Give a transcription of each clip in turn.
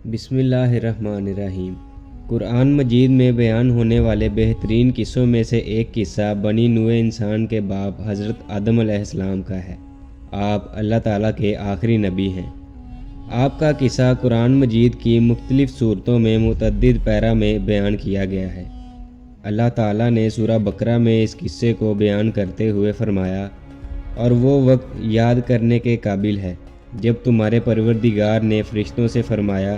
بسم اللہ الرحمن الرحیم۔ قرآن مجید میں بیان ہونے والے بہترین قصوں میں سے ایک قصہ بنی نوح انسان کے باپ حضرت آدم علیہ السلام کا ہے۔ آپ اللہ تعالیٰ کے آخری نبی ہیں۔ آپ کا قصہ قرآن مجید کی مختلف صورتوں میں متعدد پیرا میں بیان کیا گیا ہے۔ اللہ تعالیٰ نے سورہ بقرہ میں اس قصے کو بیان کرتے ہوئے فرمایا، اور وہ وقت یاد کرنے کے قابل ہے جب تمہارے پروردگار نے فرشتوں سے فرمایا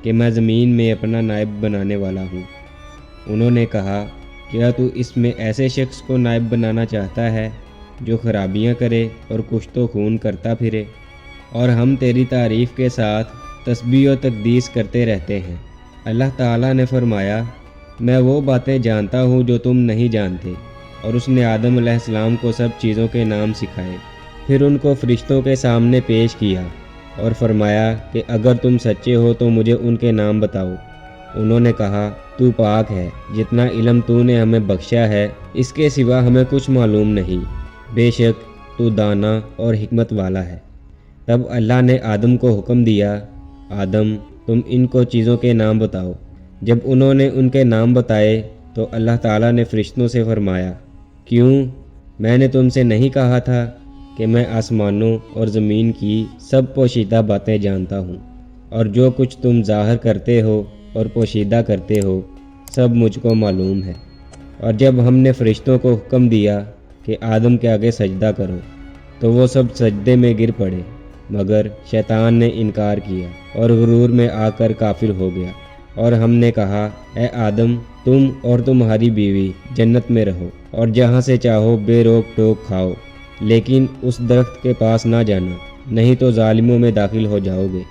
کہ میں زمین میں اپنا نائب بنانے والا ہوں۔ انہوں نے کہا، کیا تو اس میں ایسے شخص کو نائب بنانا چاہتا ہے جو خرابیاں کرے اور کشت و خون کرتا پھرے؟ اور ہم تیری تعریف کے ساتھ تسبیح و تقدیس کرتے رہتے ہیں۔ اللہ تعالیٰ نے فرمایا، میں وہ باتیں جانتا ہوں جو تم نہیں جانتے، اور اس نے آدم علیہ السلام کو سب چیزوں کے نام سکھائے۔ پھر ان کو فرشتوں کے سامنے پیش کیا اور فرمایا کہ اگر تم سچے ہو تو مجھے ان کے نام بتاؤ۔ انہوں نے کہا، تو پاک ہے، جتنا علم تو نے ہمیں بخشا ہے اس کے سوا ہمیں کچھ معلوم نہیں، بے شک تو دانا اور حکمت والا ہے۔ تب اللہ نے آدم کو حکم دیا، آدم تم ان کو چیزوں کے نام بتاؤ۔ جب انہوں نے ان کے نام بتائے تو اللہ تعالیٰ نے فرشتوں سے فرمایا، کیوں؟ میں نے تم سے نہیں کہا تھا کہ میں آسمانوں اور زمین کی سب پوشیدہ باتیں جانتا ہوں، اور جو کچھ تم ظاہر کرتے ہو اور پوشیدہ کرتے ہو سب مجھ کو معلوم ہے۔ اور جب ہم نے فرشتوں کو حکم دیا کہ آدم کے آگے سجدہ کرو تو وہ سب سجدے میں گر پڑے، مگر شیطان نے انکار کیا اور غرور میں آ کر کافر ہو گیا۔ اور ہم نے کہا، اے آدم تم اور تمہاری بیوی جنت میں رہو اور جہاں سے چاہو بے روک ٹوک کھاؤ، لیکن اس درخت کے پاس نہ جانا، نہیں تو ظالموں میں داخل ہو جاؤ گے۔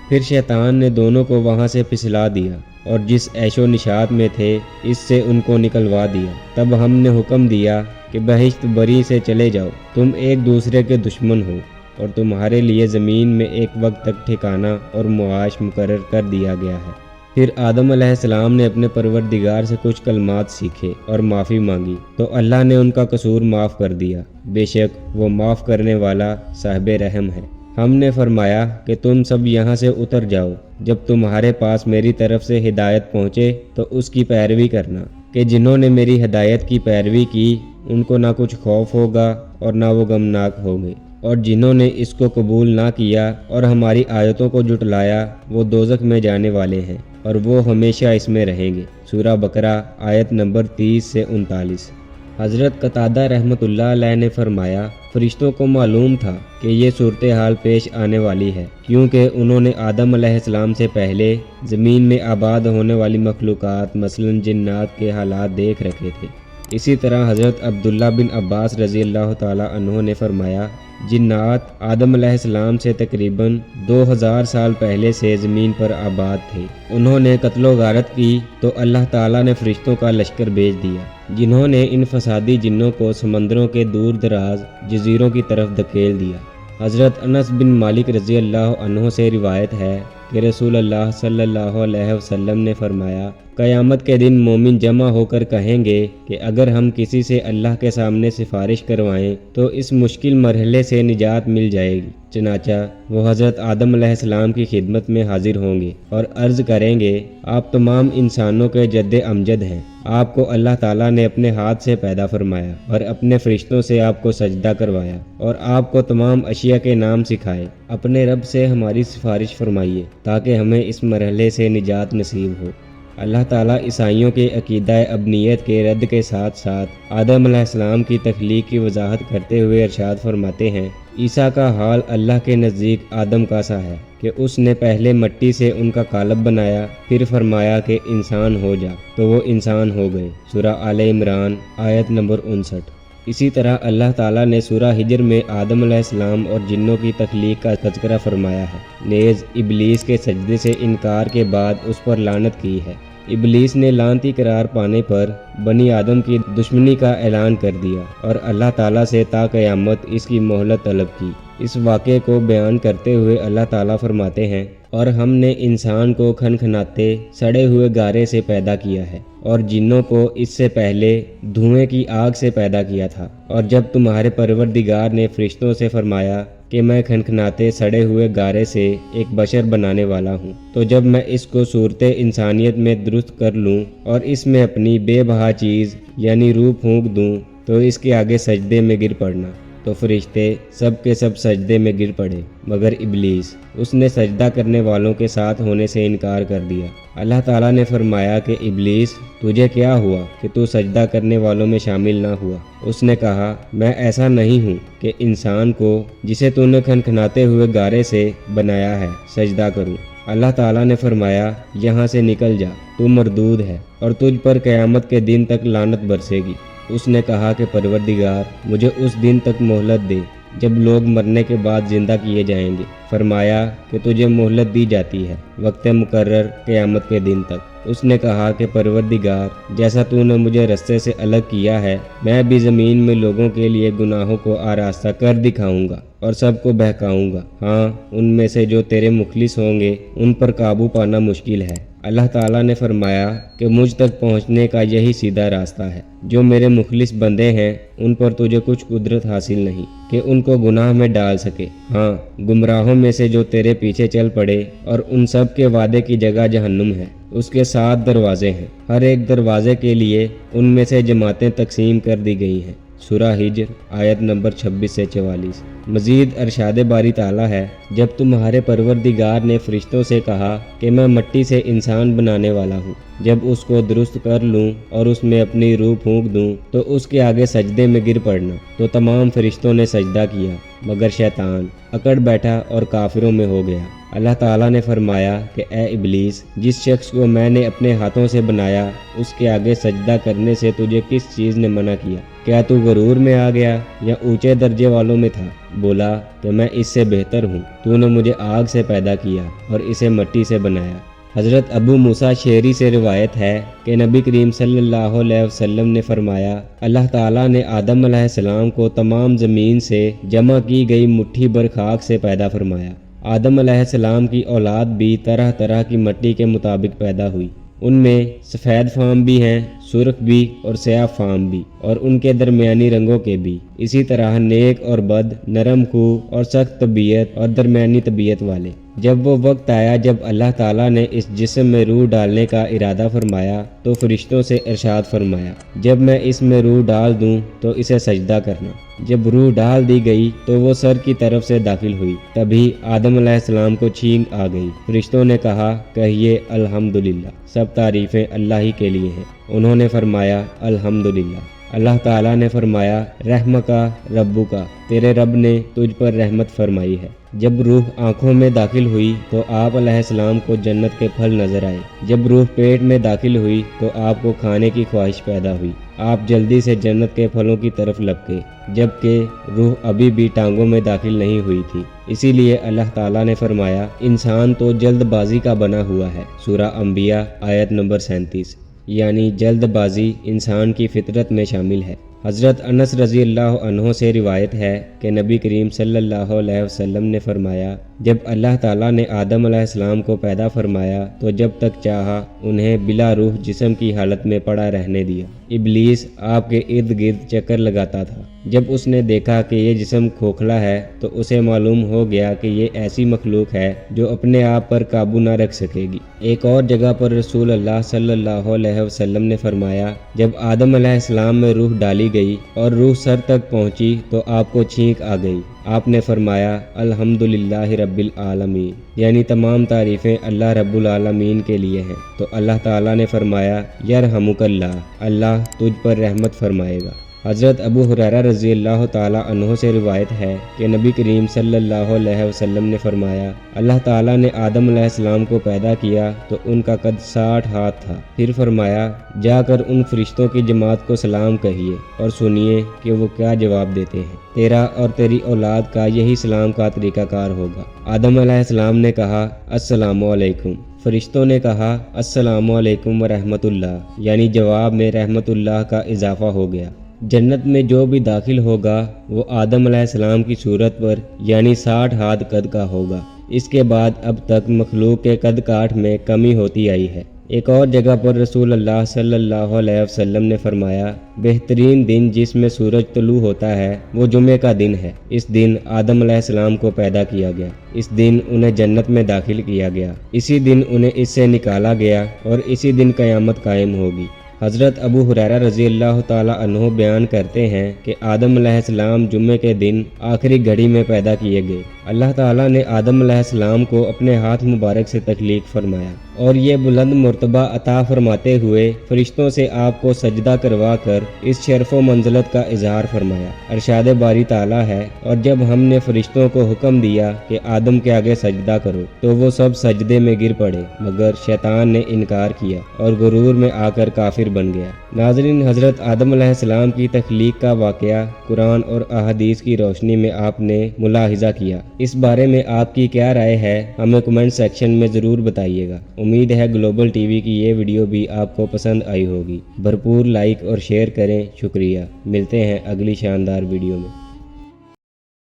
پھر شیطان نے دونوں کو وہاں سے پھسلا دیا اور جس عیش و نشاط میں تھے اس سے ان کو نکلوا دیا۔ تب ہم نے حکم دیا کہ بہشت بری سے چلے جاؤ، تم ایک دوسرے کے دشمن ہو، اور تمہارے لیے زمین میں ایک وقت تک ٹھکانہ اور معاش مقرر کر دیا گیا ہے۔ پھر آدم علیہ السلام نے اپنے پروردگار سے کچھ کلمات سیکھے اور معافی مانگی تو اللہ نے ان کا قصور معاف کر دیا، بے شک وہ معاف کرنے والا صاحب رحم ہے۔ ہم نے فرمایا کہ تم سب یہاں سے اتر جاؤ، جب تمہارے پاس میری طرف سے ہدایت پہنچے تو اس کی پیروی کرنا، کہ جنہوں نے میری ہدایت کی پیروی کی ان کو نہ کچھ خوف ہوگا اور نہ وہ غمناک ہوں گے، اور جنہوں نے اس کو قبول نہ کیا اور ہماری آیتوں کو جھٹلایا وہ دوزخ میں جانے والے ہیں اور وہ ہمیشہ اس میں رہیں گے۔ سورہ بقرہ آیت نمبر 30 سے 39۔ حضرت قتادہ رحمۃ اللہ علیہ نے فرمایا، فرشتوں کو معلوم تھا کہ یہ صورتحال پیش آنے والی ہے، کیونکہ انہوں نے آدم علیہ السلام سے پہلے زمین میں آباد ہونے والی مخلوقات مثلاً جنات کے حالات دیکھ رکھے تھے۔ اسی طرح حضرت عبداللہ بن عباس رضی اللہ تعالی عنہ نے فرمایا، جنات آدم علیہ السلام سے تقریباً 2000 سال پہلے سے زمین پر آباد تھے۔ انہوں نے قتل و غارت کی تو اللہ تعالیٰ نے فرشتوں کا لشکر بھیج دیا، جنہوں نے ان فسادی جنوں کو سمندروں کے دور دراز جزیروں کی طرف دھکیل دیا۔ حضرت انس بن مالک رضی اللہ عنہ سے روایت ہے کہ رسول اللہ صلی اللہ علیہ وسلم نے فرمایا، قیامت کے دن مومن جمع ہو کر کہیں گے کہ اگر ہم کسی سے اللہ کے سامنے سفارش کروائیں تو اس مشکل مرحلے سے نجات مل جائے گی۔ چنانچہ وہ حضرت آدم علیہ السلام کی خدمت میں حاضر ہوں گے اور عرض کریں گے، آپ تمام انسانوں کے جد امجد ہیں، آپ کو اللہ تعالیٰ نے اپنے ہاتھ سے پیدا فرمایا اور اپنے فرشتوں سے آپ کو سجدہ کروایا اور آپ کو تمام اشیاء کے نام سکھائے، اپنے رب سے ہماری سفارش فرمائیے تاکہ ہمیں اس مرحلے سے نجات نصیب ہو۔ اللہ تعالیٰ عیسائیوں کے عقیدہ ابنیت کے رد کے ساتھ ساتھ آدم علیہ السلام کی تخلیق کی وضاحت کرتے ہوئے ارشاد فرماتے ہیں، عیسیٰ کا حال اللہ کے نزدیک آدم کا سا ہے کہ اس نے پہلے مٹی سے ان کا قالب بنایا، پھر فرمایا کہ انسان ہو جا تو وہ انسان ہو گئے۔ سورہ آل عمران آیت نمبر 59۔ اسی طرح اللہ تعالیٰ نے سورہ ہجر میں آدم علیہ السلام اور جنوں کی تخلیق کا تذکرہ فرمایا ہے، نیز ابلیس کے سجدے سے انکار کے بعد اس پر لعنت کی ہے۔ ابلیس نے لعنتی قرار پانے پر بنی آدم کی دشمنی کا اعلان کر دیا اور اللہ تعالیٰ سے تا قیامت اس کی مہلت طلب کی۔ اس واقعے کو بیان کرتے ہوئے اللہ تعالیٰ فرماتے ہیں، اور ہم نے انسان کو کھنکھناتے سڑے ہوئے گارے سے پیدا کیا ہے اور جنوں کو اس سے پہلے دھوئیں کی آگ سے پیدا کیا تھا۔ اور جب تمہارے پروردگار نے فرشتوں سے فرمایا کہ میں کھنکھناتے سڑے ہوئے گارے سے ایک بشر بنانے والا ہوں، تو جب میں اس کو صورت انسانیت میں درست کر لوں اور اس میں اپنی بے بہا چیز یعنی روح پھونک دوں تو اس کے آگے سجدے میں گر پڑنا۔ تو فرشتے سب کے سب سجدے میں گر پڑے مگر ابلیس، اس نے سجدہ کرنے والوں کے ساتھ ہونے سے انکار کر دیا۔ اللہ تعالیٰ نے فرمایا کہ ابلیس، تجھے کیا ہوا کہ تو سجدہ کرنے والوں میں شامل نہ ہوا؟ اس نے کہا، میں ایسا نہیں ہوں کہ انسان کو جسے تو نے کھنکھناتے ہوئے گارے سے بنایا ہے سجدہ کروں۔ اللہ تعالیٰ نے فرمایا، یہاں سے نکل جا، تو مردود ہے اور تجھ پر قیامت کے دن تک لعنت برسے گی۔ اس نے کہا کہ پروردگار، مجھے اس دن تک مہلت دے جب لوگ مرنے کے بعد زندہ کیے جائیں گے۔ فرمایا کہ تجھے مہلت دی جاتی ہے وقت مقرر قیامت کے دن تک۔ اس نے کہا کہ پروردگار، جیسا تو نے مجھے رستے سے الگ کیا ہے، میں بھی زمین میں لوگوں کے لیے گناہوں کو آراستہ کر دکھاؤں گا اور سب کو بہکاؤں گا۔ ہاں، ان میں سے جو تیرے مخلص ہوں گے ان پر قابو پانا مشکل ہے۔ اللہ تعالیٰ نے فرمایا کہ مجھ تک پہنچنے کا یہی سیدھا راستہ ہے۔ جو میرے مخلص بندے ہیں ان پر تجھے کچھ قدرت حاصل نہیں کہ ان کو گناہ میں ڈال سکے۔ ہاں، گمراہوں میں سے جو تیرے پیچھے چل پڑے اور ان سب کے وعدے کی جگہ جہنم ہے، اس کے 7 دروازے ہیں، ہر ایک دروازے کے لیے ان میں سے جماعتیں تقسیم کر دی گئی ہیں۔ سورہ ہجر آیت نمبر 26 سے 44۔ مزید ارشاد باری تعالیٰ ہے، جب تمہارے پروردگار نے فرشتوں سے کہا کہ میں مٹی سے انسان بنانے والا ہوں، جب اس کو درست کر لوں اور اس میں اپنی روح پھونک دوں تو اس کے آگے سجدے میں گر پڑنا، تو تمام فرشتوں نے سجدہ کیا مگر شیطان اکڑ بیٹھا اور کافروں میں ہو گیا۔ اللہ تعالیٰ نے فرمایا کہ اے ابلیس، جس شخص کو میں نے اپنے ہاتھوں سے بنایا اس کے آگے سجدہ کرنے سے تجھے کس چیز نے منع کیا؟ کیا تو غرور میں آ گیا یا اونچے درجے والوں میں تھا؟ بولا کہ میں اس سے بہتر ہوں، تو نے مجھے آگ سے پیدا کیا اور اسے مٹی سے بنایا۔ حضرت ابو موسیٰ شعری سے روایت ہے کہ نبی کریم صلی اللہ علیہ وسلم نے فرمایا، اللہ تعالیٰ نے آدم علیہ السلام کو تمام زمین سے جمع کی گئی مٹھی بھر خاک سے پیدا فرمایا۔ آدم علیہ السلام کی اولاد بھی طرح طرح کی مٹی کے مطابق پیدا ہوئی۔ ان میں سفید فام بھی ہیں، سرخ بھی اور سیاہ فام بھی، اور ان کے درمیانی رنگوں کے بھی۔ اسی طرح نیک اور بد، نرم خو اور سخت طبیعت اور درمیانی طبیعت والے۔ جب وہ وقت آیا جب اللہ تعالیٰ نے اس جسم میں روح ڈالنے کا ارادہ فرمایا تو فرشتوں سے ارشاد فرمایا، جب میں اس میں روح ڈال دوں تو اسے سجدہ کرنا۔ جب روح ڈال دی گئی تو وہ سر کی طرف سے داخل ہوئی، تبھی آدم علیہ السلام کو چھینک آ گئی۔ فرشتوں نے کہا، کہیے الحمدللہ، سب تعریفیں اللہ ہی کے لیے ہیں۔ انہوں نے فرمایا الحمدللہ۔ اللہ تعالیٰ نے فرمایا، رحم کا ربو کا، تیرے رب نے تجھ پر رحمت فرمائی ہے۔ جب روح آنکھوں میں داخل ہوئی تو آپ علیہ السلام کو جنت کے پھل نظر آئے۔ جب روح پیٹ میں داخل ہوئی تو آپ کو کھانے کی خواہش پیدا ہوئی۔ آپ جلدی سے جنت کے پھلوں کی طرف لپکے، جبکہ روح ابھی بھی ٹانگوں میں داخل نہیں ہوئی تھی۔ اسی لیے اللہ تعالیٰ نے فرمایا، انسان تو جلد بازی کا بنا ہوا ہے۔ سورہ انبیاء آیت نمبر 37۔ یعنی جلد بازی انسان کی فطرت میں شامل ہے۔ حضرت انس رضی اللہ عنہ سے روایت ہے کہ نبی کریم صلی اللہ علیہ وسلم نے فرمایا، جب اللہ تعالیٰ نے آدم علیہ السلام کو پیدا فرمایا تو جب تک چاہا انہیں بلا روح جسم کی حالت میں پڑا رہنے دیا۔ ابلیس آپ کے ارد گرد چکر لگاتا تھا۔ جب اس نے دیکھا کہ یہ جسم کھوکھلا ہے تو اسے معلوم ہو گیا کہ یہ ایسی مخلوق ہے جو اپنے آپ پر قابو نہ رکھ سکے گی۔ ایک اور جگہ پر رسول اللہ صلی اللہ علیہ وسلم نے فرمایا، جب آدم علیہ السلام میں روح ڈالی گئی اور روح سر تک پہنچی تو آپ کو چھینک آ گئی۔ آپ نے فرمایا، الحمدللہ رب العالمین، یعنی تمام تعریفیں اللہ رب العالمین کے لیے ہیں۔ تو اللہ تعالیٰ نے فرمایا، یرحمک اللہ، اللہ تجھ پر رحمت فرمائے گا۔ حضرت ابو ہریرہ رضی اللہ تعالیٰ عنہ سے روایت ہے کہ نبی کریم صلی اللہ علیہ وسلم نے فرمایا، اللہ تعالیٰ نے آدم علیہ السلام کو پیدا کیا تو ان کا قد 60 ہاتھ تھا۔ پھر فرمایا، جا کر ان فرشتوں کی جماعت کو سلام کہیے اور سنیے کہ وہ کیا جواب دیتے ہیں۔ تیرا اور تیری اولاد کا یہی سلام کا طریقہ کار ہوگا۔ آدم علیہ السلام نے کہا، السلام علیکم۔ فرشتوں نے کہا، السلام علیکم ورحمۃ اللہ، یعنی جواب میں رحمت اللہ کا اضافہ ہو گیا۔ جنت میں جو بھی داخل ہوگا وہ آدم علیہ السلام کی صورت پر یعنی 60 ہاتھ قد کا ہوگا۔ اس کے بعد اب تک مخلوق کے قد کاٹ میں کمی ہوتی آئی ہے۔ ایک اور جگہ پر رسول اللہ صلی اللہ علیہ وسلم نے فرمایا، بہترین دن جس میں سورج طلوع ہوتا ہے وہ جمعے کا دن ہے۔ اس دن آدم علیہ السلام کو پیدا کیا گیا، اس دن انہیں جنت میں داخل کیا گیا، اسی دن انہیں اس سے نکالا گیا اور اسی دن قیامت قائم ہوگی۔ حضرت ابو ہریرہ رضی اللہ تعالیٰ عنہ بیان کرتے ہیں کہ آدم علیہ السلام جمعے کے دن آخری گھڑی میں پیدا کیے گئے۔ اللہ تعالیٰ نے آدم علیہ السلام کو اپنے ہاتھ مبارک سے تخلیق فرمایا اور یہ بلند مرتبہ عطا فرماتے ہوئے فرشتوں سے آپ کو سجدہ کروا کر اس شرف و منزلت کا اظہار فرمایا۔ ارشاد باری تعالیٰ ہے، اور جب ہم نے فرشتوں کو حکم دیا کہ آدم کے آگے سجدہ کرو تو وہ سب سجدے میں گر پڑے، مگر شیطان نے انکار کیا اور غرور میں آ کر کافر بن گیا۔ ناظرین، حضرت آدم علیہ السلام کی تخلیق کا واقعہ قرآن اور احادیث کی روشنی میں آپ نے ملاحظہ کیا۔ اس بارے میں آپ کی کیا رائے ہے، ہمیں کمنٹ سیکشن میں ضرور بتائیے گا۔ امید ہے گلوبل ٹی وی کی یہ ویڈیو بھی آپ کو پسند آئی ہوگی۔ بھرپور لائک اور شیئر کریں۔ شکریہ۔ ملتے ہیں اگلی شاندار ویڈیو میں۔